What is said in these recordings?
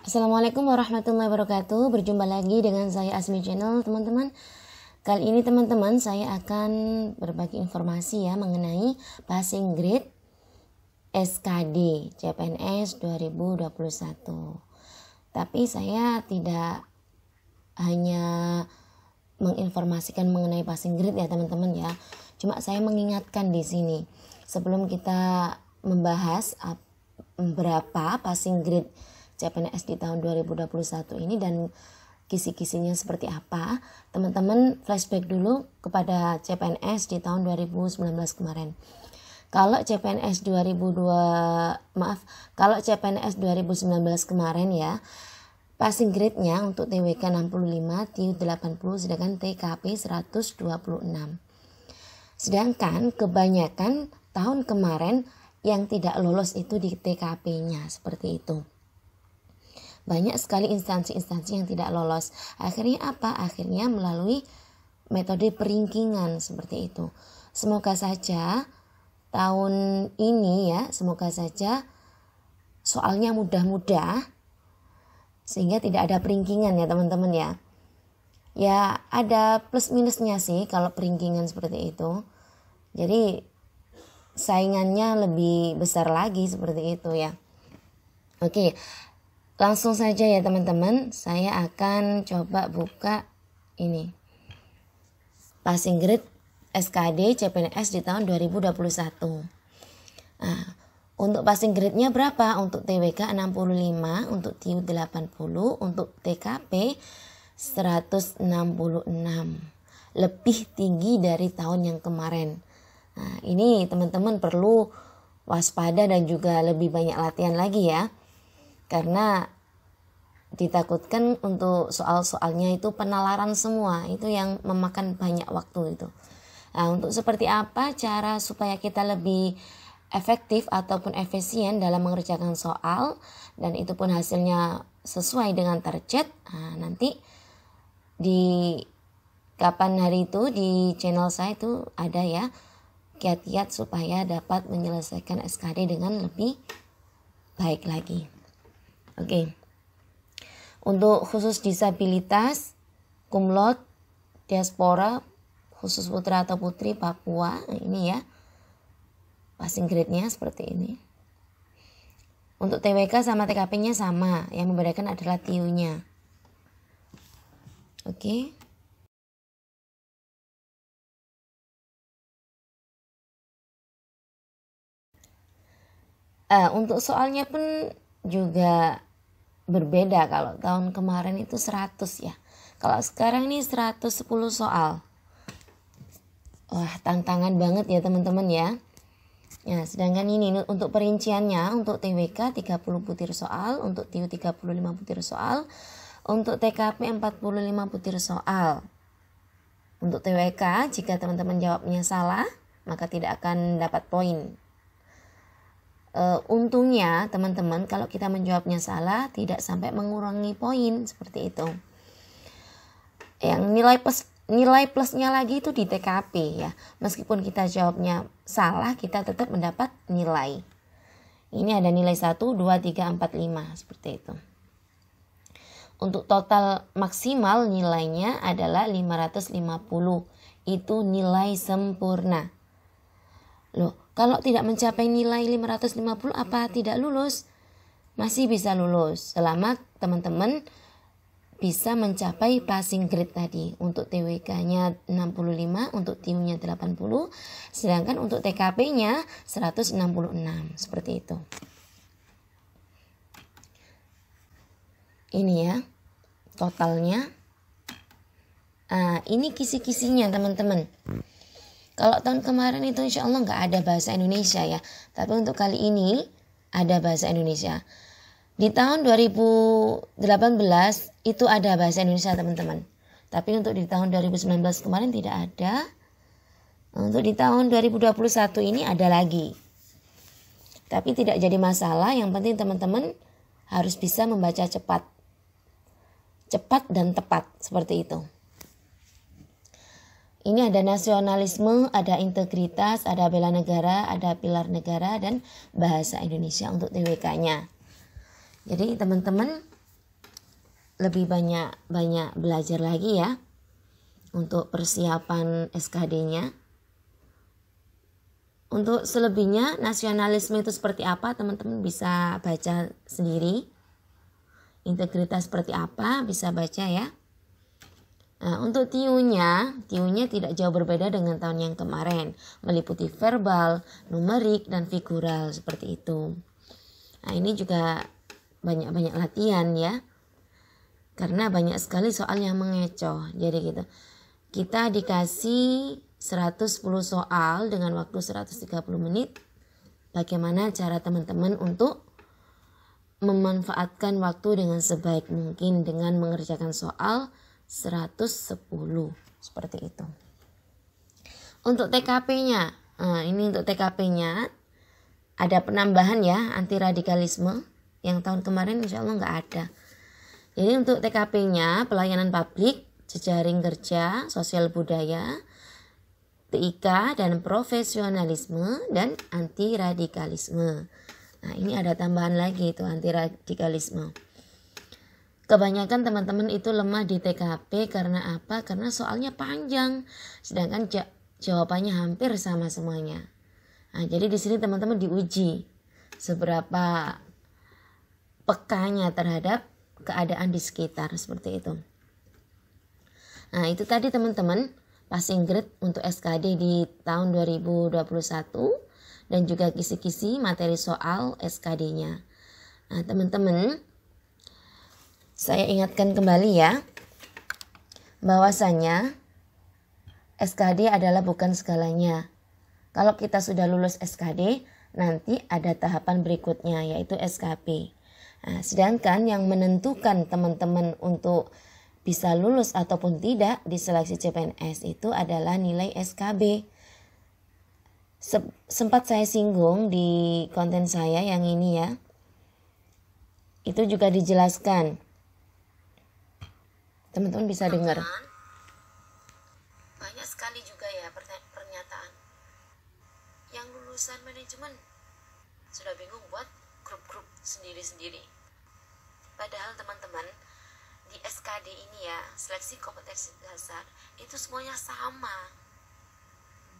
Assalamualaikum warahmatullahi wabarakatuh. Berjumpa lagi dengan saya Asmi Channel, teman-teman. Kali ini teman-teman saya akan berbagi informasi ya mengenai passing grade SKD CPNS 2021. Tapi saya tidak hanya menginformasikan mengenai passing grade ya teman-teman ya. Cuma saya mengingatkan di sini sebelum kita membahas berapa passing grade CPNS di tahun 2021 ini dan kisi-kisinya seperti apa, teman-teman flashback dulu kepada CPNS di tahun 2019 kemarin. Kalau CPNS 2019 kemarin ya, passing grade-nya untuk TWK 65, TIU 80, sedangkan TKP 126. Sedangkan kebanyakan tahun kemarin yang tidak lolos itu di TKP-nya seperti itu. Banyak sekali instansi-instansi yang tidak lolos. Akhirnya apa? Akhirnya melalui metode peringkingan seperti itu. Semoga saja tahun ini ya, semoga saja soalnya mudah-mudah sehingga tidak ada peringkingan ya teman-teman ya. Ya ada plus minusnya sih kalau peringkingan seperti itu. Jadi saingannya lebih besar lagi seperti itu ya. Oke. Langsung saja ya teman-teman, saya akan coba buka ini passing grade SKD CPNS di tahun 2021. Nah, untuk passing grade-nya berapa? Untuk TWK 65, untuk TIU 80, untuk TKP 166. Lebih tinggi dari tahun yang kemarin. Nah, ini teman-teman perlu waspada dan juga lebih banyak latihan lagi ya. Karena ditakutkan untuk soal-soalnya itu penalaran semua, itu yang memakan banyak waktu itu. Nah, untuk seperti apa cara supaya kita lebih efektif ataupun efisien dalam mengerjakan soal dan itu pun hasilnya sesuai dengan target. Nah, nanti di kapan hari itu di channel saya itu ada ya kiat-kiat supaya dapat menyelesaikan SKD dengan lebih baik lagi. Oke. Untuk khusus disabilitas, cum laude, diaspora, khusus putra atau putri Papua, ini ya. Passing grade-nya seperti ini. Untuk TWK sama TKP-nya sama, yang membedakan adalah TIU-nya. Oke. Untuk soalnya pun juga berbeda. Kalau tahun kemarin itu 100 ya. Kalau sekarang ini 110 soal. Wah, tantangan banget ya teman-teman ya. Ya, sedangkan ini untuk perinciannya untuk TWK 30 butir soal, untuk TIU 35 butir soal, untuk TKP 45 butir soal. Untuk TWK jika teman-teman jawabnya salah, maka tidak akan dapat poin. Untungnya teman-teman kalau kita menjawabnya salah tidak sampai mengurangi poin seperti itu. Yang nilai plusnya lagi itu di TKP ya. Meskipun kita jawabnya salah kita tetap mendapat nilai. Ini ada nilai 1, 2, 3, 4, 5 seperti itu. Untuk total maksimal nilainya adalah 550. Itu nilai sempurna. Loh, kalau tidak mencapai nilai 550 apa tidak lulus? Masih bisa lulus selama teman-teman bisa mencapai passing grade tadi. Untuk TWK-nya 65, untuk TIU-nya 80, sedangkan untuk TKP-nya 166. Seperti itu. Ini ya totalnya. Ini kisi-kisinya teman-teman. Kalau tahun kemarin itu insya Allah nggak ada bahasa Indonesia ya. Tapi untuk kali ini ada bahasa Indonesia. Di tahun 2018 itu ada bahasa Indonesia teman-teman. Tapi untuk di tahun 2019 kemarin tidak ada. Untuk di tahun 2021 ini ada lagi. Tapi tidak jadi masalah. Yang penting teman-teman harus bisa membaca cepat. Cepat dan tepat seperti itu. Ini ada nasionalisme, ada integritas, ada bela negara, ada pilar negara, dan bahasa Indonesia untuk TWK-nya. Jadi teman-teman lebih banyak belajar lagi ya untuk persiapan SKD-nya. Untuk selebihnya nasionalisme itu seperti apa, teman-teman bisa baca sendiri. Integritas seperti apa bisa baca ya. Nah, untuk TIU-nya tidak jauh berbeda dengan tahun yang kemarin, meliputi verbal, numerik, dan figural seperti itu. Nah, ini juga banyak latihan ya, karena banyak sekali soal yang mengecoh. Jadi gitu, kita dikasih 110 soal dengan waktu 130 menit. Bagaimana cara teman-teman untuk memanfaatkan waktu dengan sebaik mungkin dengan mengerjakan soal 110 seperti itu. Untuk TKP-nya, ini untuk TKP-nya ada penambahan ya, anti radikalisme yang tahun kemarin insya Allah nggak ada. Jadi untuk TKP-nya pelayanan publik, jejaring kerja, sosial budaya, TIK dan profesionalisme dan anti radikalisme. Nah ini ada tambahan lagi itu anti radikalisme. Kebanyakan teman-teman itu lemah di TKP karena apa? Karena soalnya panjang, sedangkan jawabannya hampir sama semuanya. Nah, jadi di sini teman-teman diuji seberapa pekanya terhadap keadaan di sekitar seperti itu. Nah, itu tadi teman-teman passing grade untuk SKD di tahun 2021 dan juga kisi-kisi materi soal SKD-nya. Nah, teman-teman, saya ingatkan kembali ya, bahwasanya SKD adalah bukan segalanya. Kalau kita sudah lulus SKD, nanti ada tahapan berikutnya yaitu SKP. Nah, sedangkan yang menentukan teman-teman untuk bisa lulus ataupun tidak di seleksi CPNS itu adalah nilai SKB. Sempat saya singgung di konten saya yang ini ya. Itu juga dijelaskan. Teman-teman bisa dengar. Banyak sekali juga ya pernyataan. Yang lulusan manajemen sudah bingung buat grup-grup sendiri-sendiri. Padahal teman-teman, di SKD ini ya, seleksi kompetensi dasar, itu semuanya sama.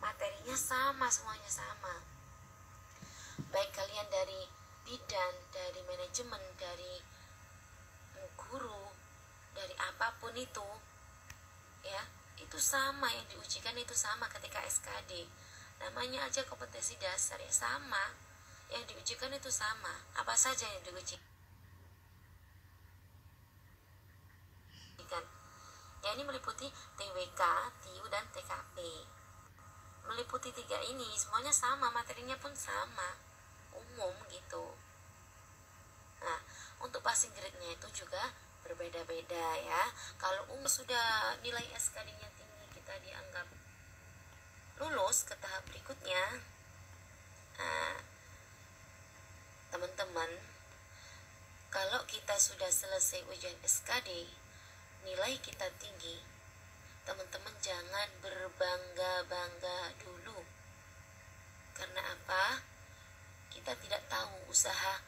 Materinya sama, semuanya sama. Baik kalian dari bidan, dari manajemen, dari guru, dari apapun itu ya, itu sama, yang diujikan itu sama ketika SKD. Namanya aja kompetensi dasar ya, sama, yang diujikan itu sama. Apa saja yang diujikan ya, ini meliputi TWK, TIU, dan TKP. Meliputi 3 ini semuanya sama, materinya pun sama, umum gitu. Nah, untuk passing grade-nya itu juga berbeda-beda ya. Kalau sudah nilai SKD-nya tinggi, kita dianggap lulus ke tahap berikutnya. Nah, teman-teman, kalau kita sudah selesai ujian SKD, nilai kita tinggi, teman-teman jangan berbangga-bangga dulu. Karena apa? Kita tidak tahu usaha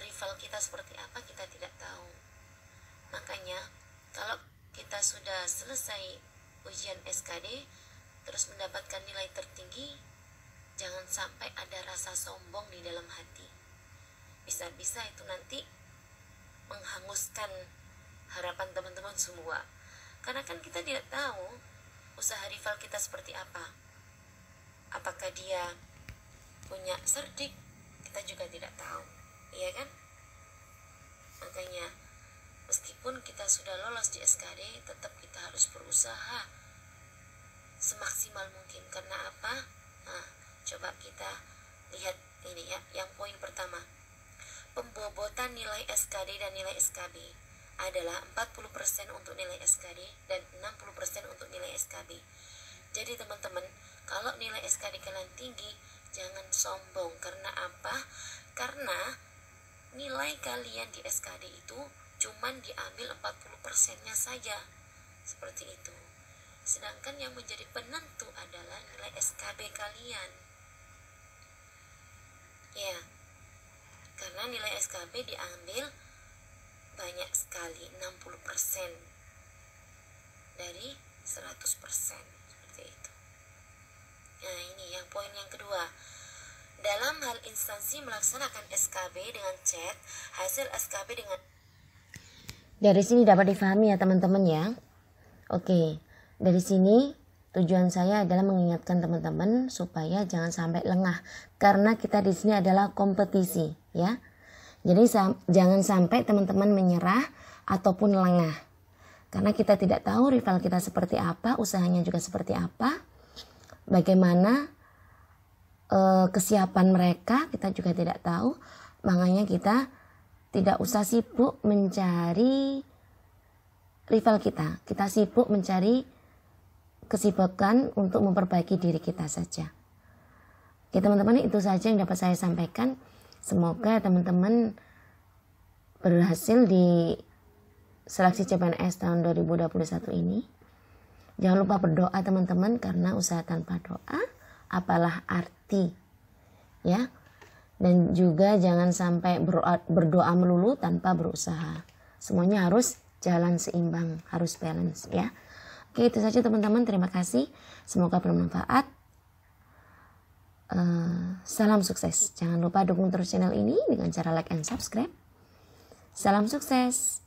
rival kita seperti apa, kita tidak tahu. Makanya kalau kita sudah selesai ujian SKD terus mendapatkan nilai tertinggi, jangan sampai ada rasa sombong di dalam hati. Bisa-bisa itu nanti menghanguskan harapan teman-teman semua. Karena kan kita tidak tahu usaha rival kita seperti apa. Apakah dia punya cerdik? Kita juga tidak tahu, iya kan? Makanya meskipun kita sudah lolos di SKD, tetap kita harus berusaha semaksimal mungkin. Karena apa? Nah, coba kita lihat ini ya, yang poin pertama. Pembobotan nilai SKD dan nilai SKB adalah 40% untuk nilai SKD dan 60% untuk nilai SKB. Jadi teman-teman, kalau nilai SKD kalian tinggi, jangan sombong. Karena apa? Karena nilai kalian di SKD itu cuman diambil 40%-nya saja. Seperti itu. Sedangkan yang menjadi penentu adalah nilai SKB kalian. Ya. Karena nilai SKB diambil banyak sekali, 60% dari 100%, seperti itu. Nah, ini yang poin yang kedua. Dalam hal instansi melaksanakan SKB dengan chat, hasil SKB dengan... Dari sini dapat difahami ya teman-teman ya. Oke, dari sini tujuan saya adalah mengingatkan teman-teman supaya jangan sampai lengah, karena kita di sini adalah kompetisi ya. Jadi jangan sampai teman-teman menyerah ataupun lengah, karena kita tidak tahu rival kita seperti apa, usahanya juga seperti apa, bagaimana kesiapan mereka kita juga tidak tahu. Makanya kita tidak usah sibuk mencari rival kita. Kita sibuk mencari kesibukan untuk memperbaiki diri kita saja. Oke teman-teman, itu saja yang dapat saya sampaikan. Semoga teman-teman berhasil di seleksi CPNS tahun 2021 ini. Jangan lupa berdoa teman-teman, karena usaha tanpa doa apalah arti ya. Dan juga jangan sampai berdoa melulu tanpa berusaha. Semuanya harus jalan seimbang, harus balance ya. Oke, itu saja teman-teman, terima kasih, semoga bermanfaat. Salam sukses. Jangan lupa dukung terus channel ini dengan cara like and subscribe. Salam sukses.